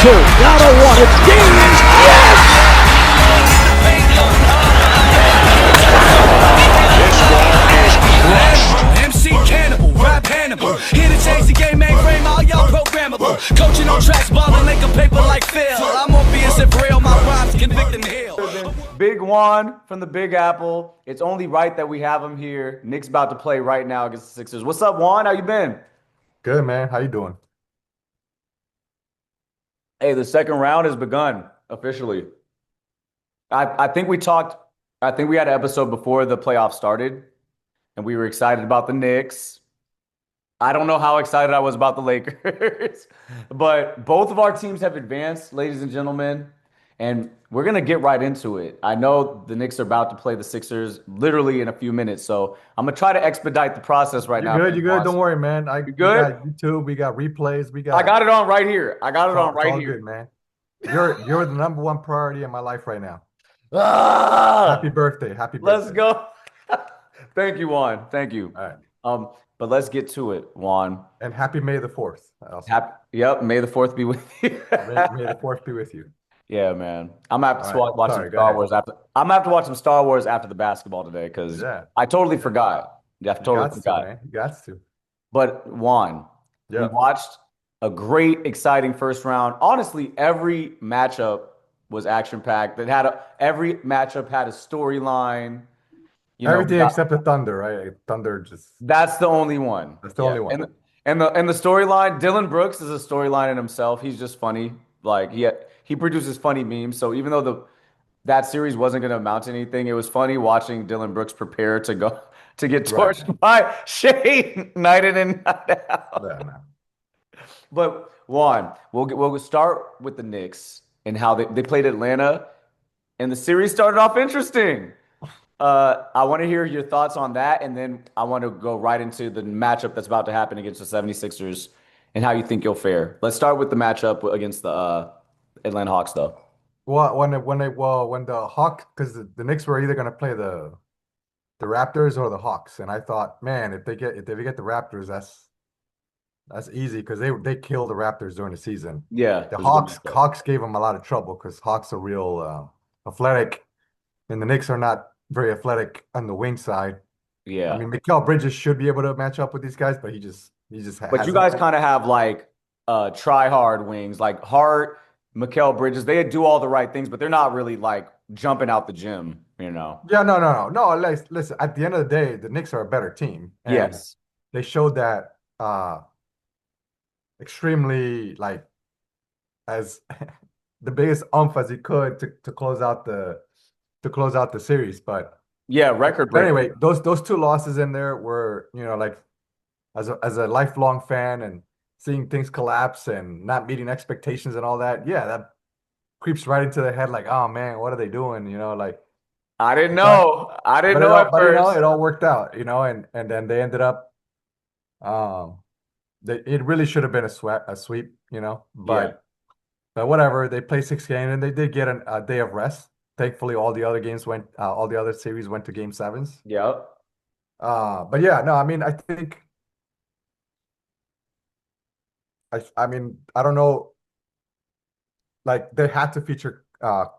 two. Down to one. It's game. Yes! This ball is crushed. MC Cannibal, rap Hannibal. Here to change the game, mainframe, all y'all programmable. Coaching on tracks, balling like a paper like Phil. I'm on being so real, my rhymes convict and heal. Big Juan from the Big Apple. It's only right that we have him here. Knicks about to play right now against the Sixers. What's up, Juan? How you been? Good, man. How you doing? Hey, the second round has begun officially. I think we talked. I think we had an episode before the playoffs started, and we were excited about the Knicks. I don't know how excited I was about the Lakers, but both of our teams have advanced, ladies and gentlemen, and we're going to get right into it. I know the Knicks are about to play the Sixers literally in a few minutes, so I'm going to try to expedite the process right now. You're good. Don't worry, man. You good? We got YouTube. We got replays. I got it on right here. I got it on It's right all here. good, man. You're the number one priority in my life right now. Ah! Happy birthday. Happy birthday. Let's go. Thank you, Juan. Thank you. All right. But let's get to it, Juan. And happy May the 4th. Yep, May the 4th be with you. May the 4th be with you. Yeah, man. I'm gonna have to watch some Sorry, go Star ahead. Wars after. I'm gonna have to watch some Star Wars after the basketball today because Yeah. I totally forgot. Yeah, I totally Gots to, forgot. man. You got to. But Juan, we Yeah. watched a great, exciting first round. Honestly, every matchup was action packed. Every matchup had a storyline. Everything except the Thunder, right? Thunder just. That's the only one. That's the only one. And the storyline, Dylan Brooks is a storyline in himself. He's just funny. Like he produces funny memes. So even though that series wasn't going to amount to anything, it was funny watching Dylan Brooks prepare to get torched by Shea night in and night out. Yeah, man. But Juan, we'll start with the Knicks and how they played Atlanta, and the series started off interesting. I want to hear your thoughts on that, and then I want to go right into the matchup that's about to happen against the 76ers and how you think you'll fare. Let's start with the matchup against the Atlanta Hawks, though. Well, when the Hawks, because the Knicks were either going to play the Raptors or the Hawks, and I thought, man, if they get the Raptors, that's easy because they killed the Raptors during the season. Yeah, The Hawks gave them a lot of trouble because Hawks are real athletic, and the Knicks are not very athletic on the wing side. Yeah. I mean, Mikal Bridges should be able to match up with these guys, but he just But you guys kind of have like try hard wings, like Hart, Mikal Bridges. They do all the right things, but they're not really like jumping out the gym, Yeah, no. Listen, at the end of the day, the Knicks are a better team. And Yes. they showed that extremely like as the biggest oomph as he could to close out the series. But Yeah, record break. anyway, those two losses in there were, like as a lifelong fan and seeing things collapse and not meeting expectations and all that, yeah, that creeps right into the head like, oh man, what are they doing? Like I didn't know. I didn't know at but first. it all worked out, and then they ended up it really should have been a sweep, but whatever, they played 6 games and they did get a day of rest. Thankfully, all the other series went to game 7s. Yep. But yeah, no, I mean, I think, I mean, I don't know, like they had to feature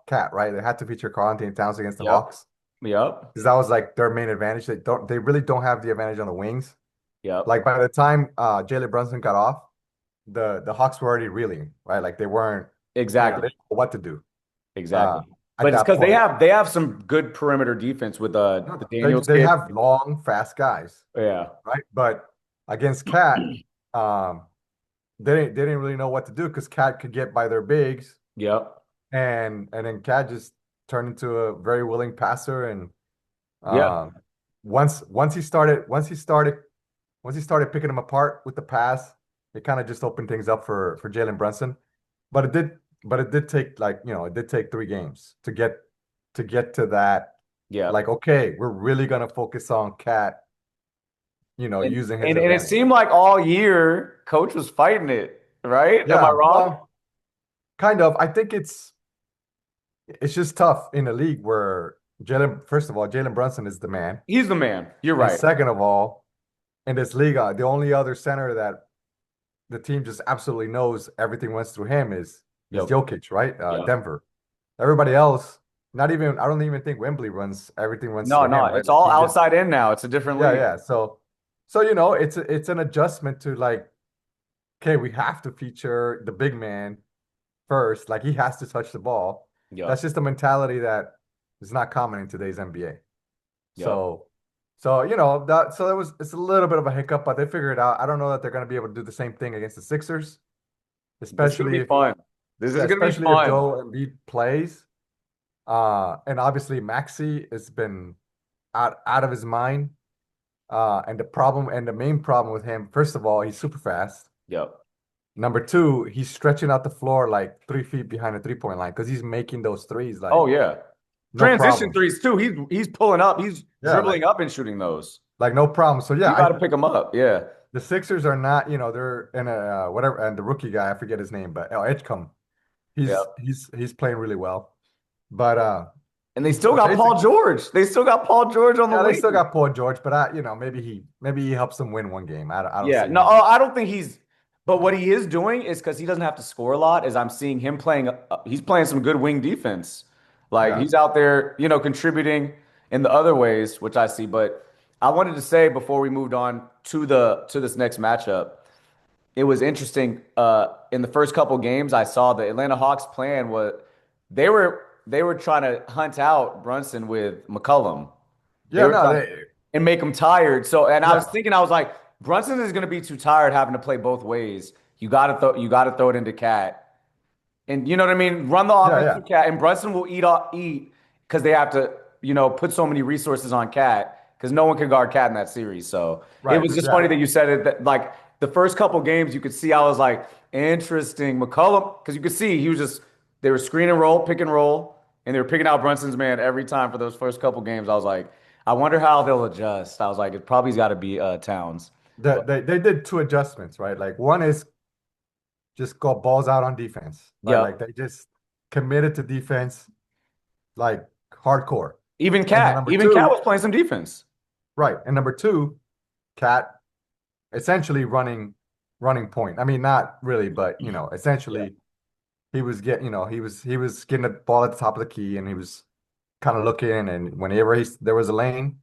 Cat, right? They had to feature Karl Anthony Towns against the Yep. Hawks Yep. because that was like their main advantage. They really don't have the advantage on the wings. Yep. Like by the time Jalen Brunson got off, the Hawks were already reeling, right? Like they weren't Exactly. they didn't know what to do. Exactly. At But it's that because point. they have some good perimeter defense with the Daniels They kid. have long, fast guys, Yeah. right? But against Cat, they didn't really know what to do because Cat could get by their bigs, Yep. and then Cat just turned into a very willing passer. And Yeah. once he started picking them apart with the pass, it kind of just opened things up for Jalen Brunson. But it did take it did take 3 games to get to that. Yeah. Like, okay, we're really gonna focus on Cat, using his And it advantage. seemed like all year coach was fighting it, right? Am I wrong? well, kind of. I think it's just tough in a league where first of all, Jalen Brunson is the man. He's the man. You're And right. second of all, in this league, the only other center that the team just absolutely knows everything runs through him is It's Yep. Jokic, right? Yep. Denver. Everybody else, not even. I don't even think Wembley runs everything runs No, through no, him, right? it's Like all he gets, outside in now. It's a different yeah, league. yeah. So it's an adjustment to like, okay, we have to feature the big man first. Like he has to touch the ball. Yep. That's just a mentality that is not common in today's NBA. Yep. It's a little bit of a hiccup, but they figured it out. I don't know that they're going to be able to do the same thing against the Sixers, This is gonna especially be if fun. This is gonna be especially if fun. Joel Embiid plays. And obviously Maxi has been out of his mind. And the main problem with him, first of all, he's super fast. Yep. Number two, he's stretching out the floor like 3 feet behind the 3-point line because he's making those threes like Oh yeah. no Transition problem. threes too. He's pulling up. He's Yeah, dribbling up and shooting those. like no problem. So yeah, You got to pick them up. Yeah. the Sixers are not, they're in a whatever, and the rookie guy, I forget his name, but Edgecombe, he's Yep. he's playing really well. But And they still got basically, Paul George. They still got Paul George on the yeah, they wing. still got Paul George, but maybe he helps them win one game. I don't Yeah, see no, him. I don't think he's. But what he is doing is because he doesn't have to score a lot. Is I'm seeing him playing. He's playing some good wing defense. Like Yeah, he's out there, contributing in the other ways, which I see. But I wanted to say before we moved on to this next matchup, it was interesting. In the first couple games, I saw the Atlanta Hawks plan was they were trying to hunt out Brunson with McCollum. They yeah, were no, trying and make him tired. So, and I was yeah, thinking, I was like, Brunson is going to be too tired having to play both ways. You got to throw it into Cat, and you know what I mean. Run the yeah, offense yeah, through Cat, and Brunson will eat because they have to, put so many resources on Cat because no one can guard Cat in that series. So it right, was just yeah, funny that you said it. That like the first couple games, you could see I was like, interesting, McCollum, because you could see they were screen and roll, pick and roll, and they were picking out Brunson's man every time for those first couple games. I was like, I wonder how they'll adjust. I was like, it probably's got to be Towns. But they did two adjustments, right? Like one is just go balls out on defense, right? yeah, Like they just committed to defense, like hardcore. even And then Cat, number even Cat two, was playing some defense. right? And number two, Cat essentially running point. I mean, not really, but Yeah, essentially he was getting the ball at the top of the key, and he was kind of looking, and whenever there was a lane,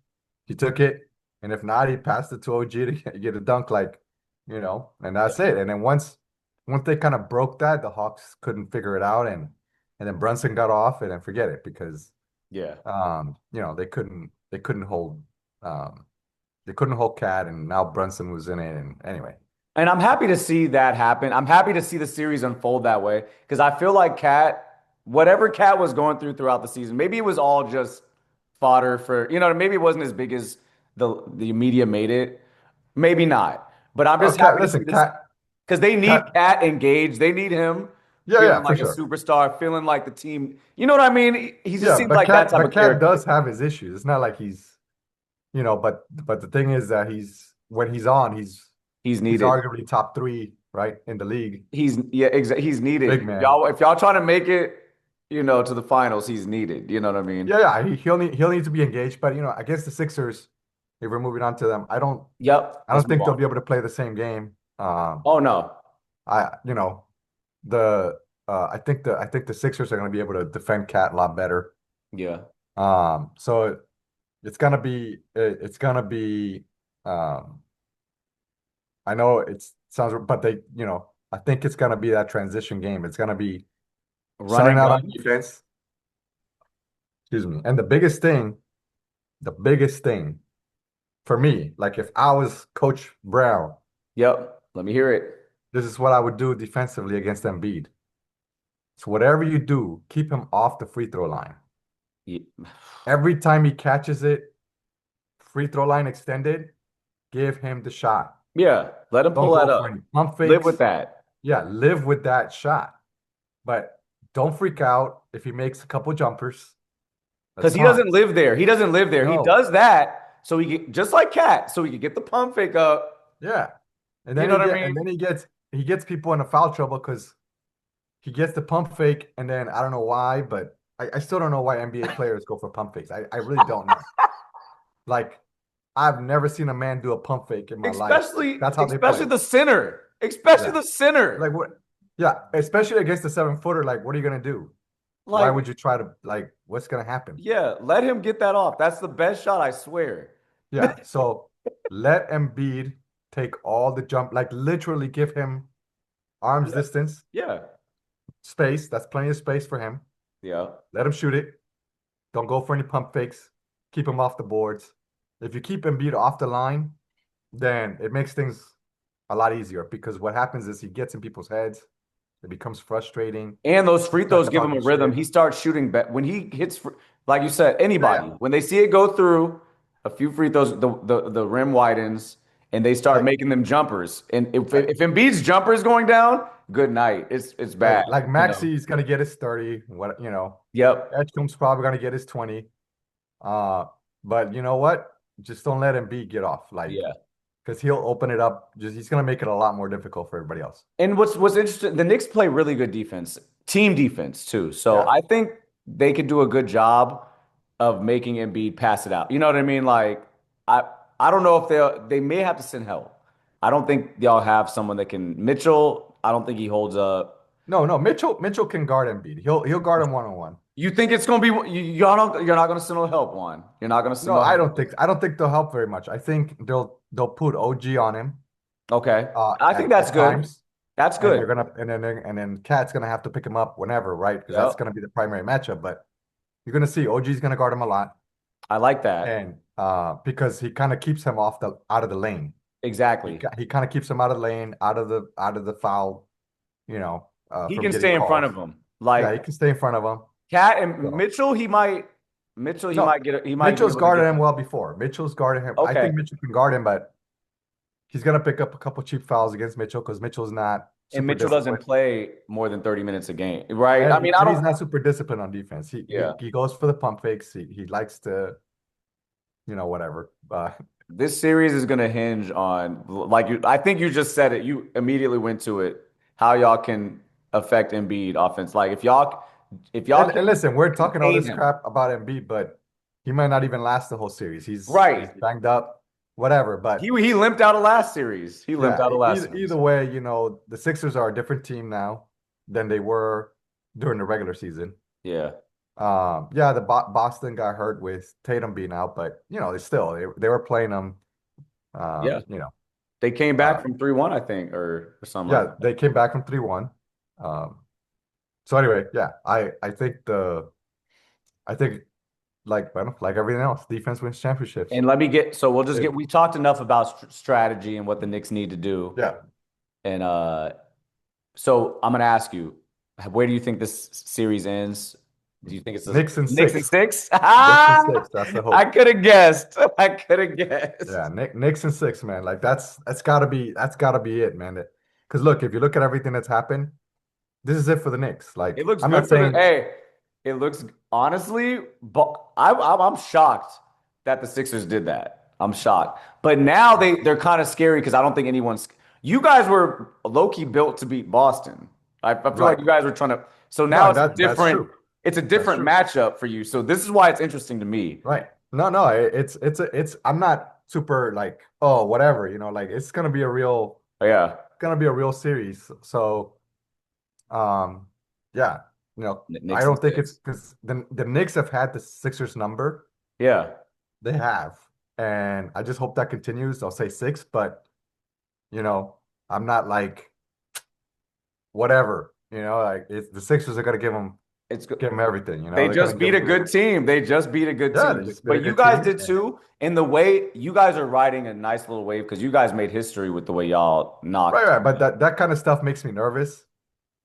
he took it, and if not, he passed it to OG to get a dunk, like and that's it. And then once they kind of broke that, the Hawks couldn't figure it out, and then Brunson got off, and then forget it because yeah. they couldn't hold Cat, and now Brunson was in it, and anyway. And I'm happy to see that happen. I'm happy to see the series unfold that way because I feel like whatever Cat was going throughout the season, maybe it was all just fodder for, maybe it wasn't as big as the media made it. Maybe not. But I'm Oh, just Cat, happy to see listen, this because they need Cat, Cat engaged. They need him yeah, feeling yeah, for like a sure. superstar, feeling like the team. You know what I mean? He just Yeah, seems like that type of Cat character. does have his issues. It's not like but the thing is that when he's on, He's he's needed. arguably top three, right, in the league. He's needed. Big man. If y'all trying to make it, to the finals, he's needed. You know what I mean? Yeah, yeah, he'll need to be engaged, but against the Sixers, if we're moving on to them, Yep. I Let's don't move think they'll on. be able to play the same game. Oh no. I you know the I think the Sixers are going to be able to defend Cat a lot better. Yeah. So it's gonna be I know it sounds, but I think it's gonna be that transition game. It's gonna be Run starting and out on gun. defense. Excuse me. And the biggest thing for me, like if I was Coach Brown, Yep. Let me hear it. this is what I would do defensively against Embiid. So whatever you do, keep him off the free throw line. Ye- Every time he catches it, free throw line extended, give him the shot. Yeah. Let him Don't pull that go for up. any pump Live with fakes. that. Yeah, live with that shot. But don't freak out if he makes a couple jumpers. That's Because he fine. doesn't live there. He doesn't live there. He No. does that so just like Cat, so he could get the pump fake up. Yeah. And You then know what I mean? he gets people into foul trouble because he gets the pump fake, and then I don't know why, but I still don't know why NBA players go for pump fakes. I really don't know. Like, I've never seen a man do a pump fake in my life. Especially, That's how they especially play. the center. Especially Yeah. the center. Like what? Yeah, especially against the 7-footer. Like, what are you gonna do? Why Like, would you try to like? What's gonna happen? yeah, let him get that off. That's the best shot, I swear. Yeah. So let Embiid take all the jump, like literally give him arm's Yeah. distance Yeah. space. That's plenty of space for him. Yeah. Let him shoot it. Don't go for any pump fakes. Keep him off the boards. If you keep Embiid off the line, then it makes things a lot easier because what happens is he gets in people's heads. It becomes frustrating. And those free Starts throws give him a talking rhythm. shit. He starts shooting when he hits, like you said, Yeah, anybody, when they see it go through a few free throws, the rim widens and they start like making them jumpers. And like if Embiid's jumper is going down, good night. It's bad, like you know. Maxi's gonna get his 30. What Yep. Edgecombe's probably gonna get his 20. Uh, but you know what? Just don't let Embiid get off. Like, Yeah. because he'll open it up. Just he's gonna make it a lot more difficult for everybody else. And what's interesting, the Knicks play really good defense, team defense too. So Yeah. I think they could do a good job of making Embiid pass it out. You know what I mean? Like I I don't know if they may have to send help. I don't think y'all have someone that can Mitchell. I don't think he holds up. No, no. Mitchell can guard Embiid. He'll guard him 1-on-1. You think it's gonna be you're not gonna send no help, Juan. You're not gonna send No, no I help. don't think they'll help very much. I think they'll put OG on him Okay. I think that's at good. times, That's and good. then Cat's gonna have to pick him up whenever, right? Because that's Yep. gonna be the primary matchup. But you're gonna see OG's gonna guard him a lot, I like that. and because he kind of keeps him out of the lane. Exactly. He kind of keeps him out of the lane, out of the foul, He from can getting stay in front calls. of him. Yeah, he Like can stay in front of him. Cat and So Mitchell, he no, might get he might be Mitchell's able to guarded get him well before. Mitchell's guarded him. I okay. think Mitchell can guard him, but he's gonna pick up a couple cheap fouls against Mitchell because Mitchell's not And super Mitchell doesn't disciplined. play more than 30 minutes a game, right? I And mean, I he's don't not super disciplined on defense. He yeah. he, he goes for the pump fakes. He likes to, whatever. This series is gonna hinge on like I think you just said it. You immediately went to it. How y'all can affect Embiid offense. Like if y'all and can listen, we're talking all contain this him. crap about Embiid, but he might not even last the whole series. He's Right. banged up, whatever. But He limped out of last series. He limped yeah, out of last either series. way, the Sixers are a different team now than they were during the regular season. Yeah. Yeah, the Boston got hurt with Tatum being out, but they were playing them. Yeah. Um, you know, They came uh, back from 3-1, I think, or something like yeah, they came back from 3-1. So anyway, yeah, I think like everything else, defense wins championships. And let me get so we'll just If, get we talked enough about strategy and what the Knicks need to do. yeah, And so I'm gonna ask you, where do you think this series ends? Do you think it's the Knicks and Knicks and six, six? Knicks and I six. That's the hope. could have guessed. I could have guessed. Yeah, Knicks and six, man. Like that's gotta be it, man. Because look, if you look at everything that's happened, this is it for the Knicks. It Like looks I'm good not for the saying hey. It looks honestly, but I'm shocked that the Sixers did that. I'm shocked. But now they're kind of scary because I don't think anyone's. You guys were low key built to beat Boston. I feel like right. you guys were trying to. So now No, it's a that's different. true. It's a That's different true. matchup for you. So this is why it's interesting to me. Right. No, no, it's I'm not super like, oh, whatever, like it's Yeah, gonna be a real series. So um yeah, I Knicks and don't think it's six. because the Knicks have had the Sixers number. Yeah, They have. And I just hope that continues. I'll say six, but you know, I'm not like whatever, like the Sixers are gonna it's good. give them everything, They they're gonna just beat give a them good team. They just beat a good yeah, they team. just been a But you good guys team. did too. And the way you guys are riding a nice little wave because you guys made history with the way y'all Right, knocked. right. But that kind of stuff makes me nervous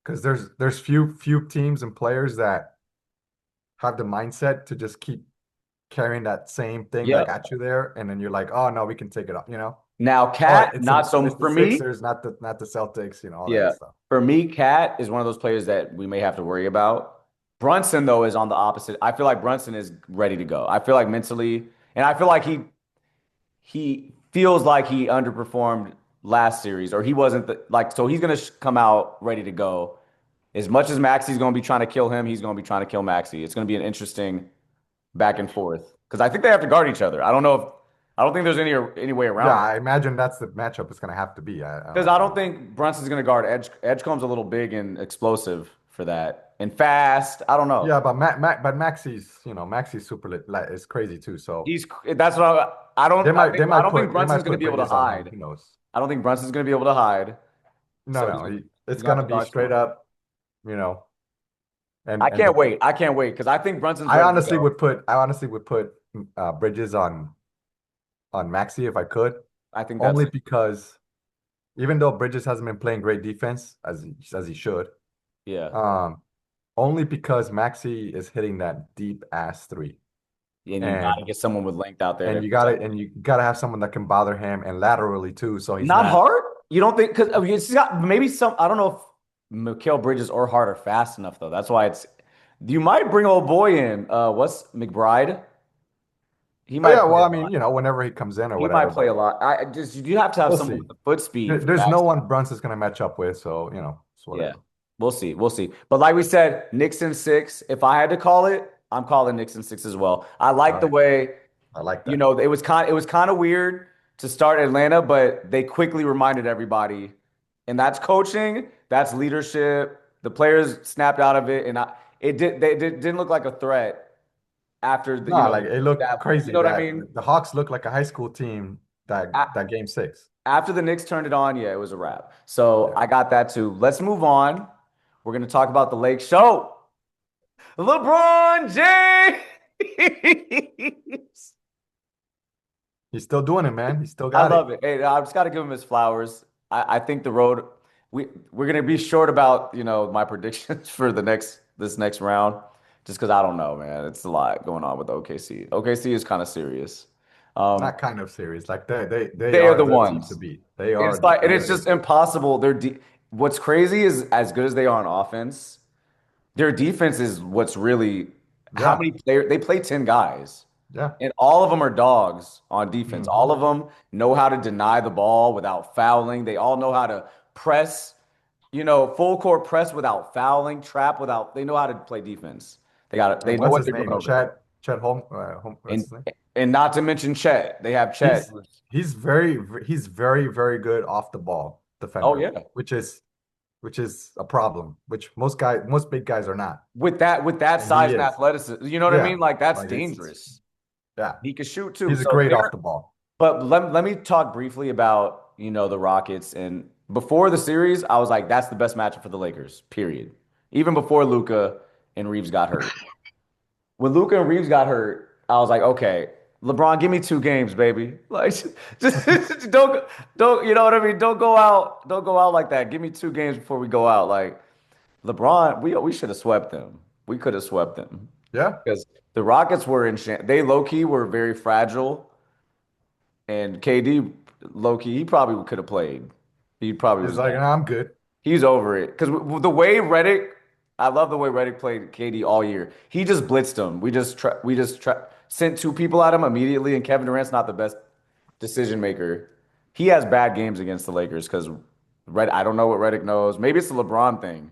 because there's few teams and players that have the mindset to just keep carrying that same thing that Yep. got you there, and then you're like, oh no, we can take it up. Now, Oh, Cat, not so it's the for me. Sixers, not the Celtics, all that Yeah. stuff. For me, Cat is one of those players that we may have to worry about. Brunson, though, is on the opposite. I feel like Brunson is ready to go. I feel like mentally, and I feel like he feels like he underperformed last series, or he wasn't so he's gonna come out ready to go. As much as Maxi's gonna be trying to kill him, he's gonna be trying to kill Maxi. It's gonna be an interesting back and forth because I think they have to guard each other. I don't know I don't think there's any way Yeah, around it. I imagine that's the matchup it's gonna have to be. Because I don't think Brunson's going to guard Edge. Edgecombe's a little big and explosive for that, and fast. I don't know. Yeah, but Maxi's, Maxi's super lit, like, is crazy too. So He's that's what I don't. I don't think they Brunson's might going to put be able to Bridges on him. hide. Who knows? I don't think Brunson's going to be able to hide. No, So no, it's he's going to gonna have to be guard straight someone. up, you know. I And can't wait. I can't wait because I think Brunson's ready to go. I honestly would put Bridges on Maxi if I could, I think that's only because even though Bridges hasn't been playing great defense as he should, yeah. um, only because Maxi is hitting that deep ass three, And you got and to get someone with length out there to and protect him. you gotta have someone that can bother him and laterally too, so he's Not not. hard. You don't think because I mean, it's got maybe some. I don't know if Mikal Bridges or Hart are fast enough though. That's why it's. You might bring old boy in. What's McBride? He Oh might yeah, play well, a I mean, lot. whenever he comes in or He might whatever, play but a lot. I just you have to have we'll someone see. with the foot speed for There's no fast. one Brunson's gonna match up with, so it's Yeah, whatever. we'll see. We'll see. But like we said, Knicks in six. If I had to call it, I'm calling Knicks in six as well. I All like the right, way, I like that. it was kind of weird to start Atlanta, but they quickly reminded everybody, and that's coaching, that's leadership. The players snapped out of it, and didn't look like a threat after No, like it looked that you crazy know what I that mean. the Hawks look like a high school team that game six. After the Knicks turned it on, yeah, it was a wrap. So Yeah. I got that too. Let's move on. We're going to talk about the Lake Show. LeBron James. He's still doing it, man. He still I got it. love it. Hey, I just got to give him his flowers. I think the road we're gonna be short about my predictions for this next round, just because I don't know, man. It's a lot going on with OKC. OKC is kind of serious. Um, Not kind of serious. Like they they are are the the team to ones. beat. They It's are like, and it's they're just impossible. What's crazy is as good as they are on offense, their defense is what's really how yeah, many players they play 10 guys. yeah. And all of them are dogs on defense. All Hmm. of them know how to deny the ball without fouling. They all know how to press, full court press without fouling, trap without. They know how to play defense. They And know what's what his they're doing name? over there. Chet what's And his name? and not to mention Chet. They have Chet. He's he's very very good off the ball Oh defender, yeah. which is a problem, which most big guys are not. With that And he size and is. athleticism, you know what I Yeah. mean? Like that's Like dangerous. yeah. He could shoot too. He's a So great off they're the ball. But let me talk briefly about, the Rockets. And before the series, I was like, that's the best matchup for the Lakers, period. Even before Luca and Reeves got hurt. When Luca and Reeves got hurt, I was like, okay, LeBron, give me 2 games, baby. Like, just don't, you know what I mean? Don't go out like that. Give me 2 games before we go out. Like, LeBron, we should have swept them. We could have swept them Yeah. because the Rockets were they low key were very fragile. And KD, low key, he probably could have played. He probably He's was like, done. nah, I'm good. He's over it. Because the way Reddick, I love the way Reddick played KD all year. He just blitzed him. Sent 2 people at him immediately, and Kevin Durant's not the best decision maker. He has bad games against the Lakers because I don't know what Reddick knows. Maybe it's the LeBron thing,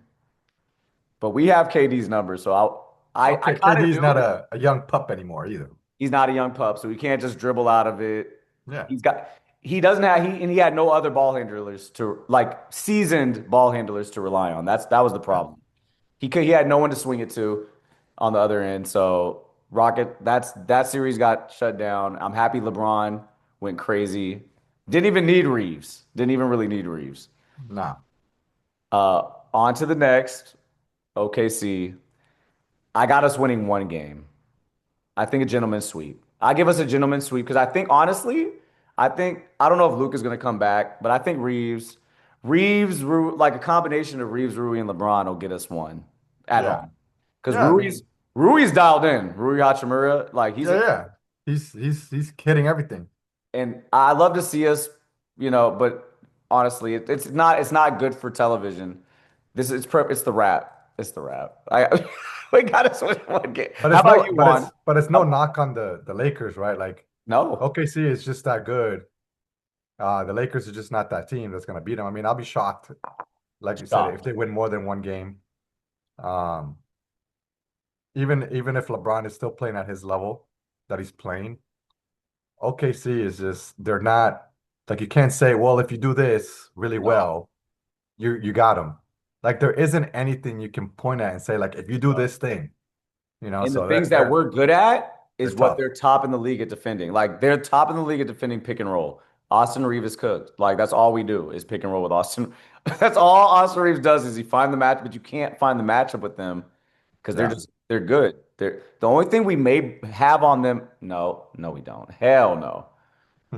but we have KD's number, so I Okay, kind of KD's not knew a young pup anymore either. he's not a young pup, so he can't just dribble out of it. Yeah. He doesn't have he had no other ball handlers to like seasoned ball handlers to rely on. That was the Yeah. problem. He had no one to swing it to on the other end. So that series got shut down. I'm happy LeBron went crazy. Didn't even need Reeves. Didn't even really need Reeves. Nah. On to the next. OKC. I got us winning 1 game. I think a gentleman's sweep. I give us a gentleman's sweep because I think honestly, I don't know if Luke is going to come back, but I think like a combination of Reeves, Rui, and LeBron will get us one at Yeah. home. Because Yeah, I mean, Rui's dialed in. Rui Hachimura, like yeah, yeah. He's hitting everything. and I love to see us, but honestly, it's not good for television. It's the rap. It's the rap. We got us win 1 game. But How it's about no you, but Juan? it's no knock on the Lakers, right? Like No. OKC is just that good. The Lakers are just not that team that's gonna beat them. I mean, I'll be shocked, like you said, if Stop. they win more than 1 game. Um, even if LeBron is still playing at his level that he's playing, OKC is just they're not like you can't say, well, if you do this really well, you got them. Like there isn't anything you can point at and say like if you do this thing, And the so things that we're good at they're is what tough. they're top in the league at defending. Like they're top in the league at defending pick and roll. Austin Reeves is cooked. Like that's all we do is pick and roll with Austin. That's all Austin Reeves does is he find the match, but you can't find the matchup with them because Yeah. they're good. They're the only thing we may have on them. No, no, we don't. Hell no.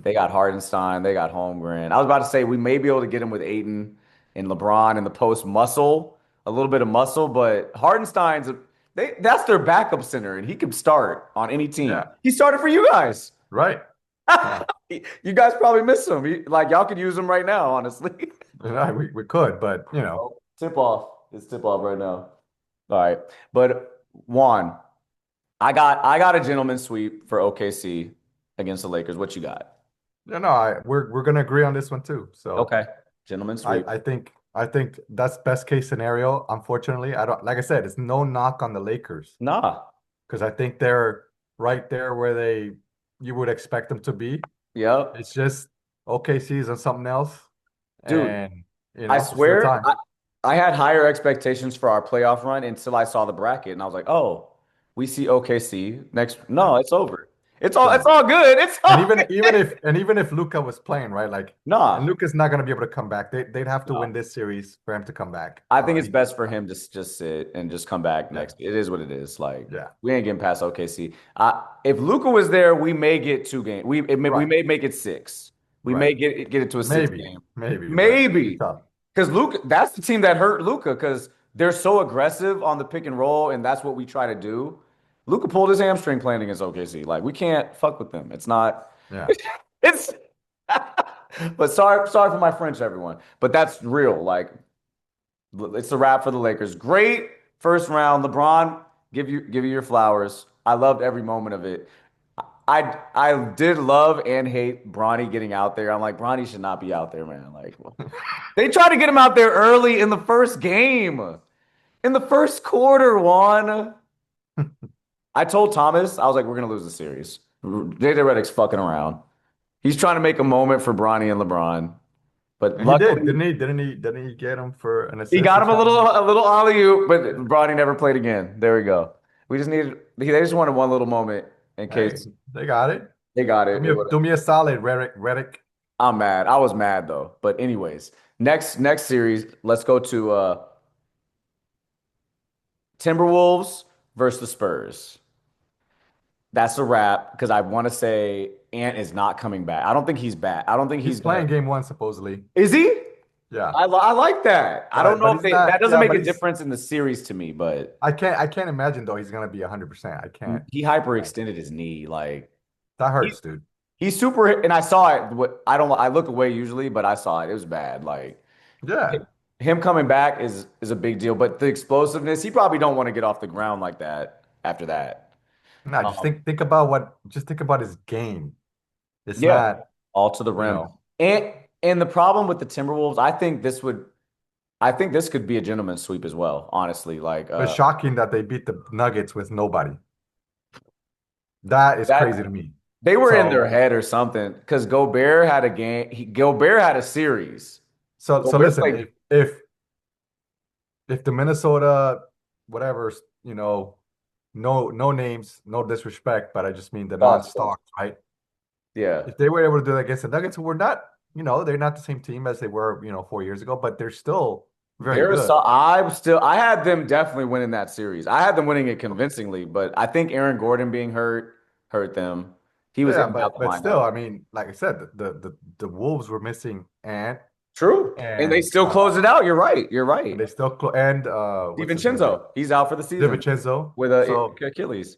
They got Hardenstein. They got Holmgren. I was about to say we may be able to get him with Aiton and LeBron in the post muscle, a little bit of muscle, but Hardenstein's that's their backup center, and he can start on any team. Yeah. He started for you guys. Right. Yeah. You guys probably miss him. Like y'all could use him right now, honestly. We could, but Tip off. It's tip off right now. All right, but Juan, I got a gentleman sweep for OKC against the Lakers. What you got? we're gonna agree on this one too. So Okay, gentleman sweep. I think that's best case scenario. Unfortunately, I don't like I said, it's no knock on the Lakers Nah. because I think they're right there where you would expect them to be. Yep. It's just OKC's on something else, Dude, and I it's the swear time. I had higher expectations for our playoff run until I saw the bracket and I was like, oh, we see OKC next. No, it's over. It's all good. It's And all good. even if Luca was playing, right? Like, and Nah, Luca's not gonna be able to come back. They'd have to nah. win this series for him to come back. I think it's best for him to just sit and just come back Yeah. next. It is what it is. Like Yeah. we ain't getting past OKC. If Luca was there, we may get 2 games. We Right. may make it 6. We Right. may get it to a 6 game. Maybe, but Maybe. tough. Because Luca, that's the team that hurt Luca because they're so aggressive on the pick and roll, and that's what we try to do. Luca pulled his hamstring playing against OKC. Like we can't fuck with them. It's not. Yeah. It's. But sorry for my French, everyone. But that's real. Like it's a wrap for the Lakers. Great first round. LeBron, give you your flowers. I loved every moment of it. I did love and hate Bronny getting out there. I'm like, Bronny should not be out there, man. Like, they tried to get him out there early in the first game, in the first quarter. Juan, I told Thomas, I was like, we're gonna lose the series. JJ Redick's fucking around. He's trying to make a moment for Bronny and LeBron, but And he did, luckily didn't he get him for an assist? he got or him a something? little alley oop, but Bronny never played again. There we go. We just needed. They just wanted one little moment in Hey, case they got it. they got it. Do me a solid, Redick. I'm mad. I was mad though. But anyways, next series, let's go to Timberwolves versus the Spurs. That's a wrap because I want to say Ant is not coming back. I don't think he's back. I don't think He's he's gonna. playing game one, supposedly. Is he? Yeah. I like that. I don't know But if he's not, that doesn't make but a difference in the series to me, but I can't imagine though he's gonna be 100%. I can't. he hyperextended his knee. Like That hurts, dude. he's super, and I saw it. I look away usually, but I saw it. It was bad. Like Yeah. him coming back is a big deal, but the explosiveness, he probably don't want to get off the ground like that after that. Nah, just think about his game. It's Yeah, not, all to the you rim. know, And the problem with the Timberwolves, I think this could be a gentleman's sweep as well, honestly. Like it's shocking that they beat the Nuggets with nobody. That is crazy to me. they were in So their head or something because Gobert had a game. Gobert had a series. so Gobert played. listen, if the Minnesota whatever, no names, no disrespect, but I just mean the non-stars, right? Yeah. If they were able to do that against the Nuggets, who were not, they're not the same team as they were, 4 years ago, but they're still very good. I had them definitely winning that series. I had them winning it convincingly, but I think Aaron Gordon being hurt them. He was Yeah, in and out the but still, lineup. I mean, like I said, the Wolves were missing Ant True. And they and still closed it out. You're right. You're right. they still what's his name? DiVincenzo, he's out for the season DiVincenzo. with a So Achilles.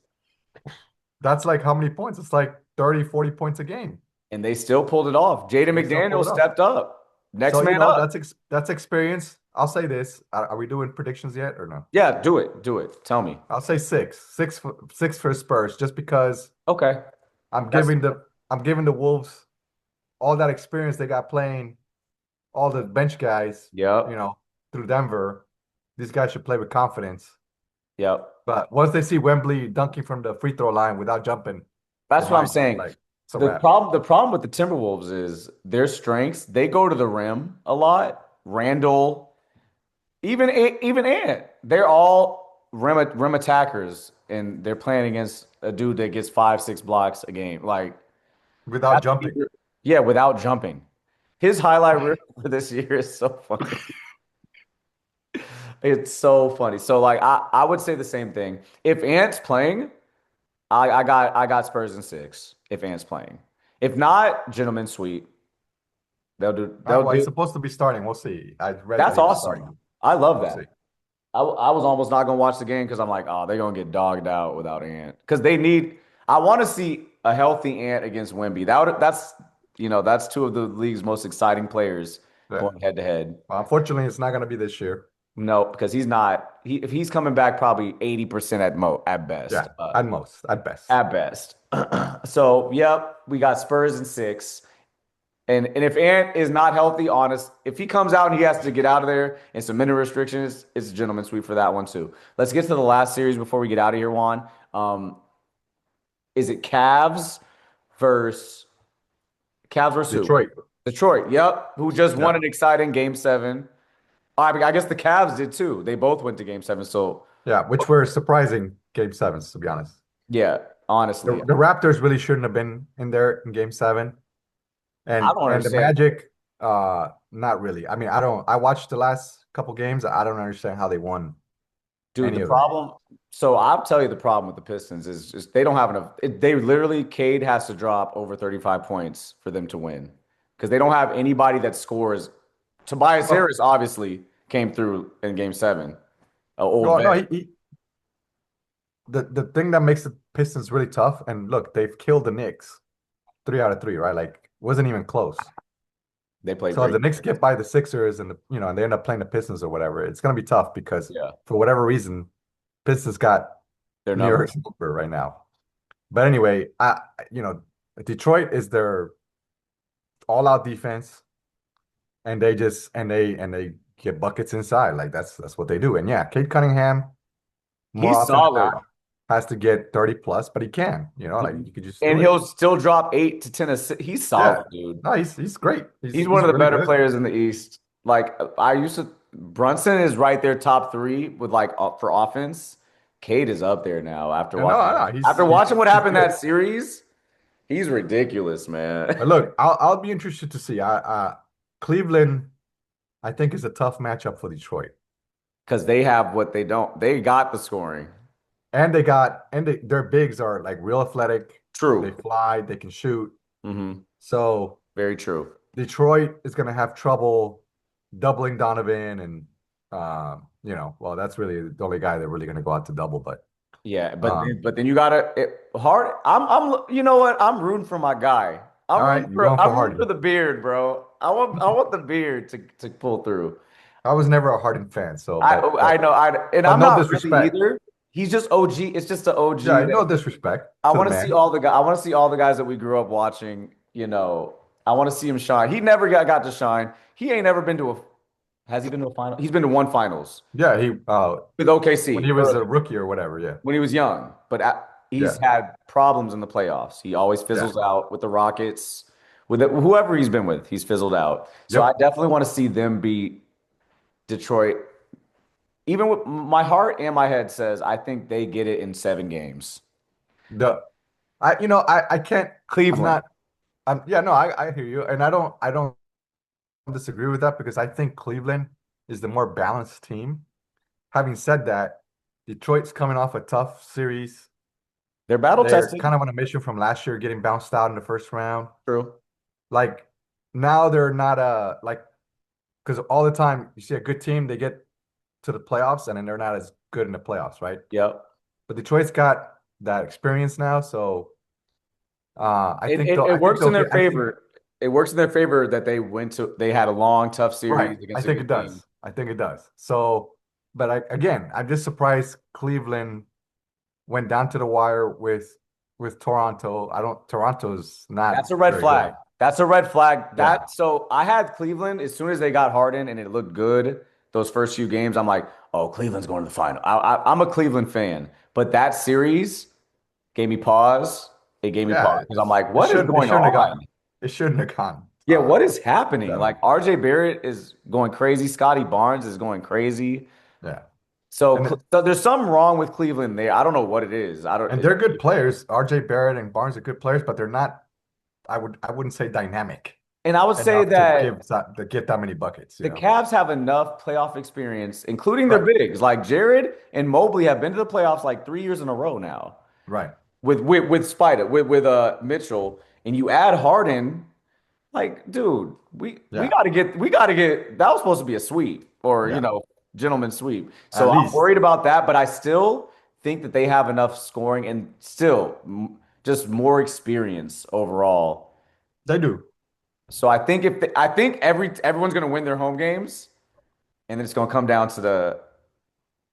that's like how many points? It's like 30, 40 points a game. And they still pulled it off. Jaden They still McDaniel pulled it off. stepped up. Next So, man up. that's experience. I'll say this. Are we doing predictions yet or no? Yeah, do it. Do it. Tell me. I'll say six for Spurs, just because Okay. I'm That's giving the Wolves all that experience they got playing all the bench guys, Yep. through Denver. These guys should play with confidence. Yep. But once they see Wembley dunking from the free throw line without jumping, That's they what I'm might, saying. like, It's a wrap. The problem with the Timberwolves is their strengths. They go to the rim a lot. Randall, even Ant, they're all rim attackers, and they're playing against a dude that gets 5, 6 blocks a game. Like, Without jumping. yeah, without jumping. His highlight reel for this year is so funny. It's so funny. So like I would say the same thing. If Ant's playing, I got Spurs in 6 if Ant's playing. If not, gentlemen sweep. They'll Well, he's do supposed to be starting. We'll see. I read that That's he was awesome. starting. I love We'll that. see. I was almost not gonna watch the game because I'm like, oh, they're gonna get dogged out without Ant. Because I want to see a healthy Ant against Wemby. That's two of the league's most exciting players Yeah. going head to head. Well, unfortunately, it's not going to be this year. No, because he's not. If he's coming back, probably 80% at best. Yeah, at most, at best. At best. So, yep, we got Spurs in 6. And if Ant is not healthy, honest, if he comes out and he has to get out of there and some minute restrictions, it's a gentleman's sweep for that one too. Let's get to the last series before we get out of here, Juan. Is it Cavs versus who? Detroit. Detroit, yep, who just won Yeah. an exciting Game 7. I guess the Cavs did too. They both went to Game 7. So, Yeah, which were surprising game sevens, to be honest. yeah, The, honestly, the Raptors really shouldn't have been in there in game 7. I don't And the understand. Magic, not really. I mean, I watched the last couple games. I don't understand how they won Dude, any the of them. problem. So I'll tell you the problem with the Pistons is just they don't have enough. They literally, Cade has to drop over 35 points for them to win because they don't have anybody that scores. Tobias Well, Harris obviously came through in Game 7. A old no, vet. the thing that makes the Pistons really tough, and look, they've killed the Knicks 3 out of 3, right? Like, wasn't even close. They played So if great. the Knicks get by the Sixers and and they end up playing the Pistons or whatever, it's gonna be tough because Yeah, for whatever reason, Pistons got their New York's numbers. number right now. But anyway, Detroit is their all-out defense, and they get buckets inside. Like that's what they do. And yeah, Cade Cunningham, more He's often than solid, not, has to get 30 plus, but he can. Like you could just and do it. he'll still drop 8 to 10 assists. He's solid, Yeah. dude. No, he's great. He's one of the really better good. players in the East. Like Brunson is right there top 3 with for offense. Cade is up there now after No, watching what happened in that series. He's ridiculous, man. But look, I'll be interested to see. Cleveland, I think, is a tough matchup for Detroit. Because they have what they don't. They got the scoring. And their bigs are like real athletic. They True. fly, they can shoot. Mm-hmm. So Very true. Detroit is going to have trouble doubling Donovan, and well, that's really the only guy they're really going to go out to double. But Yeah, but um, then you gotta hard. You know what? I'm rooting for my guy. all right, you're going for I'm rooting Harden. for the beard, bro. I want the beard to pull through. I was never a Harden fan, so I know and but I'm no not really disrespect. either. He's just OG. It's just the OG. Yeah, no disrespect I to the want to see man. all the guys. I want to see all the guys that we grew up watching. I want to see him shine. He never got to shine. He ain't ever been to a. Has he been to a final? He's been to one finals Yeah, with OKC when he was a rookie or whatever. Yeah, when he was young, but he's yeah, had problems in the playoffs. He always fizzles yeah. out with the Rockets, with whoever he's been with. He's fizzled out. So I Yep. definitely want to see them beat Detroit. Even with my heart and my head says I think they get it in 7 games. The I can't. I'm Cleveland. not. Yeah, no, I hear you, and I don't disagree with that because I think Cleveland is the more balanced team. Having said that, Detroit's coming off a tough series. They're battle They're tested. kind of on a mission from last year, getting bounced out in the first round. True. Like now they're not because all the time you see a good team, they get to the playoffs and then they're not as good in the playoffs, right? Yep. But Detroit's got that experience now, so I think It works in their I think- favor. It works in their favor that they had a long, tough series right. against I think a it good team. does. I think it does. So, but again, I'm just surprised Cleveland went down to the wire with Toronto. Toronto's not That's a red very flag. good. That's a red flag. Yeah. So I had Cleveland as soon as they got Harden and it looked good those first few games. I'm like, oh, Cleveland's going to the final. I'm a Cleveland fan, but that series gave me pause. it gave me Yeah, pause because I'm like, what is going on? It shouldn't have gone. Yeah, what is happening? 7. Like RJ Barrett is going crazy. Scotty Barnes is going crazy. Yeah. So, And so there's something wrong with Cleveland there. I don't know what it is. and they're good players. RJ Barrett and Barnes are good players, but they're not. I wouldn't say dynamic. And I would say enough that to get that many buckets. the Cavs have enough playoff experience, including their bigs. Like Jared and Mobley have been to the playoffs like 3 years in a row now. Right. With Spider, with Mitchell, and you add Harden, like, dude, we gotta get that was supposed to be a sweep or gentleman's sweep. So I'm worried about that, but I still think that they have enough scoring and still just more experience overall. They do. So I think everyone's gonna win their home games, and then it's gonna come down to the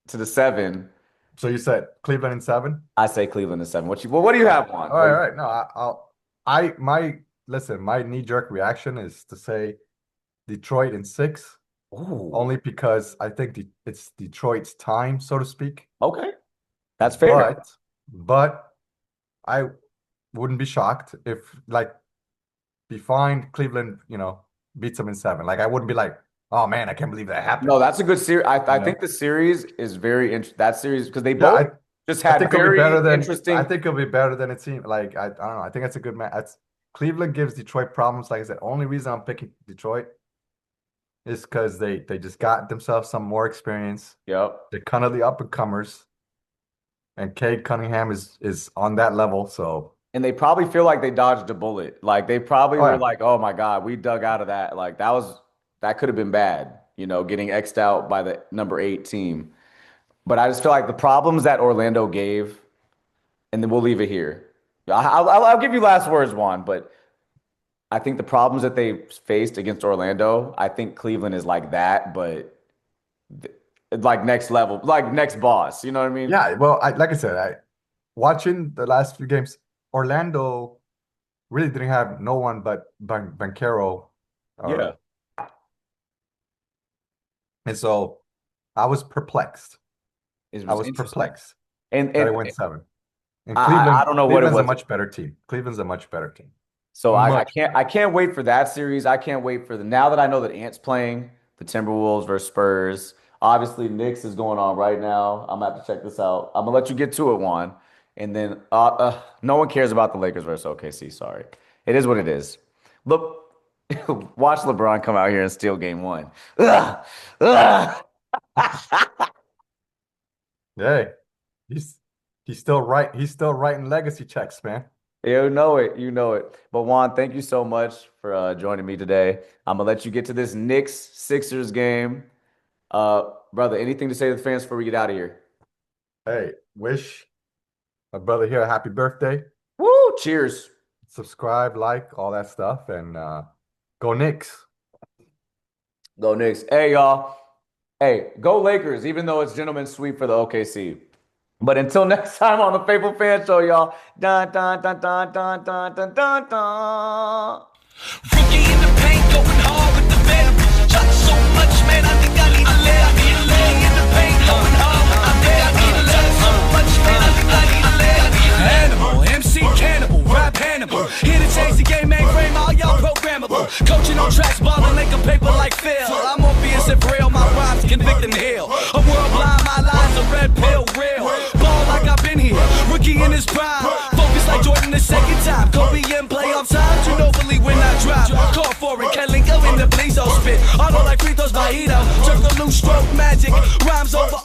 7. So you said Cleveland in 7? I say Cleveland in 7. What do you have, Juan? All right. No, my knee-jerk reaction is to say Detroit in 6. Ooh. Only because I think it's Detroit's time, so to speak. Okay. That's fair. But I wouldn't be shocked if behind Cleveland, beats them in 7. Like I wouldn't be like, oh man, I can't believe that happened. No, that's a good series. I think the series is very interesting. That series because they both just had very interesting. I think it'll be better than it seemed. Like I don't know. I think that's a good match. Cleveland gives Detroit problems. Like I said, only reason I'm picking Detroit is because they just got themselves some more experience. Yep. They're kind of the up and comers, and Cade Cunningham is on that level. So. And they probably feel like they dodged a bullet. Like they probably were like, "Oh my God, we dug out of that." Like that could have been bad, getting X'd out by the number 8 team. But I just feel like the problems that Orlando gave, and then we'll leave it here. I'll give you last words, Juan. But I think the problems that they faced against Orlando, I think Cleveland is like that, but like next level, like next boss. You know what I mean? Yeah. Well, like I said, watching the last few games. Orlando really didn't have no one but Banchero. Yeah. And so I was perplexed. I was perplexed. And they went 7. And Cleveland, I don't know what it was. Cleveland's a much better team. Cleveland's a much better team. So I can't wait for that series. I can't wait for now that I know that Ant's playing the Timberwolves versus Spurs. Obviously, Knicks is going on right now. I'm gonna have to check this out. I'm gonna let you get to it, Juan. And then no one cares about the Lakers versus OKC. Sorry. It is what it is. Look, watch LeBron come out here and steal game 1. Hey, he's still right. He's still writing legacy checks, man. You know it. You know it. But Juan, thank you so much for joining me today. I'm going to let you get to this Knicks-Sixers game. Brother, anything to say to the fans before we get out of here? Hey, wish my brother here a happy birthday. Woo! Cheers. Subscribe, like, all that stuff, and go Knicks. Go Knicks. Hey, y'all. Hey, go Lakers, even though it's gentleman's sweep for the OKC. But until next time on the Faithful Fan Show, y'all. Dun, dun, dun, dun, dun, dun, dun, dun, dun. Rookie in the paint, going hard with the venom. Shot so much, man, I think I need a lay. I need a lay in the paint, going hard with the venom. I need a lay so much, man, I think I need a lay. Animal, MC Cannibal, rap Hannibal. Here to change the game, mainframe, all y'all programmable. Coaching on tracks, balling, linking paper like Phil. I'm Morpheus and real, my rhymes convict and heal. A world blind, my lies a red pill, real. Ball like I've been here, rookie in his prime. Focus like Jordan the second time. Kobe in playoff times, you know believe when I drop. Call for it, Kelly go in the Blizo spit. Auto like free throws by Ito. Circle loose stroke magic, rhymes over